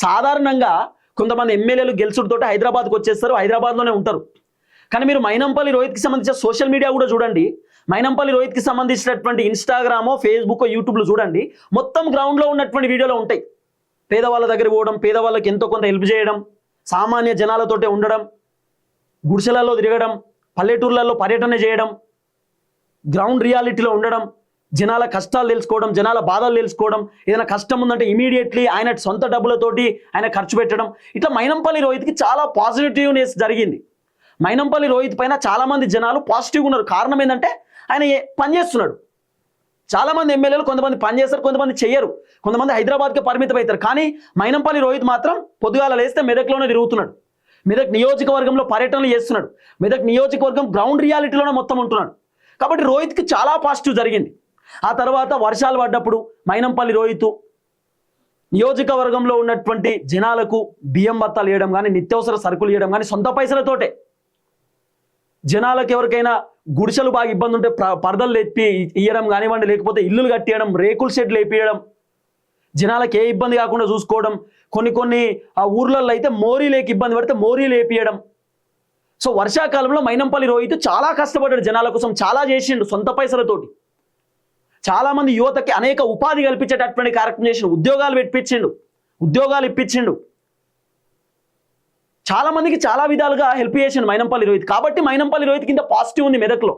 సాధారణంగా కొంతమంది ఎమ్మెల్యేలు గెలుచుడితోటి హైదరాబాద్కి వచ్చేస్తారు, హైదరాబాద్లోనే ఉంటారు. కానీ మీరు మైనంపల్లి రోహిత్కి సంబంధించిన సోషల్ మీడియా కూడా చూడండి. మైనంపల్లి రోహిత్కి సంబంధించినటువంటి ఇన్స్టాగ్రామో, ఫేస్బుక్, యూట్యూబ్లో చూడండి. మొత్తం గ్రౌండ్లో ఉన్నటువంటి వీడియోలు ఉంటాయి. పేదవాళ్ళ దగ్గర పోవడం, పేదవాళ్ళకి ఎంతో కొంత హెల్ప్ చేయడం, సామాన్య జనాలతోటే ఉండడం, గుడిసెలలో తిరగడం, పల్లెటూర్లలో పర్యటన చేయడం, గ్రౌండ్ రియాలిటీలో ఉండడం, జనాల కష్టాలు తెలుసుకోవడం, జనాల బాధలు తెలుసుకోవడం, ఏదైనా కష్టం ఉందంటే ఇమీడియట్లీ ఆయన సొంత డబ్బులతోటి ఆయన ఖర్చు పెట్టడం. ఇట్లా మైనంపల్లి రోహిత్కి చాలా పాజిటివ్నెస్ జరిగింది. మైనంపల్లి రోహిత్ పైన చాలామంది జనాలు పాజిటివ్గా ఉన్నారు. కారణం ఏంటంటే ఆయన పనిచేస్తున్నాడు. చాలామంది ఎమ్మెల్యేలు కొంతమంది పని చేస్తారు, కొంతమంది చెయ్యరు, కొంతమంది హైదరాబాద్కి పరిమితం అవుతారు. కానీ మైనంపల్లి రోహిత్ మాత్రం పొద్దుగాల లేస్తే మెదక్లోనే తిరుగుతున్నాడు, మెదక్ నియోజకవర్గంలో పర్యటనలు చేస్తున్నాడు, మెదక్ నియోజకవర్గం గ్రౌండ్ రియాలిటీలోనే మొత్తం ఉంటున్నాడు. కాబట్టి రోహిత్కి చాలా పాజిటివ్ జరిగింది. ఆ తర్వాత వర్షాలు పడ్డప్పుడు మైనంపల్లి రోహిత్ నియోజకవర్గంలో ఉన్నటువంటి జనాలకు బియ్యం బత్తాలు ఇవ్వడం కానీ, నిత్యావసర సరుకులు ఇవ్వడం కానీ సొంత పైసలతోటే, జనాలకు ఎవరికైనా గుడిసెలు బాగా ఇబ్బంది ఉంటే పరదలు ఎత్తి ఇవ్వడం కానివ్వండి, లేకపోతే ఇల్లులు కట్టియడం, రేకుల షెడ్లు వేపియడం, జనాలకు ఏ ఇబ్బంది కాకుండా చూసుకోవడం. కొన్ని ఆ ఊర్లలో అయితే మోరీలేకి ఇబ్బంది పడితే మోరీలు వేపియడం. సో వర్షాకాలంలో మైనంపల్లి రోహిత్ చాలా కష్టపడ్డాడు, జనాల కోసం చాలా చేసిండు సొంత పైసలతోటి. చాలామంది యువతకి అనేక ఉపాధి కల్పించేటటువంటి కార్యక్రమం చేసిండు, ఉద్యోగాలు ఇప్పించిండు, చాలా మందికి చాలా విధాలుగా హెల్ప్ చేసిండు మైనంపల్లి రోహిత్. కాబట్టి మైనంపల్లి రోహిత్ కింద పాజిటివ్ ఉంది మెదక్లో.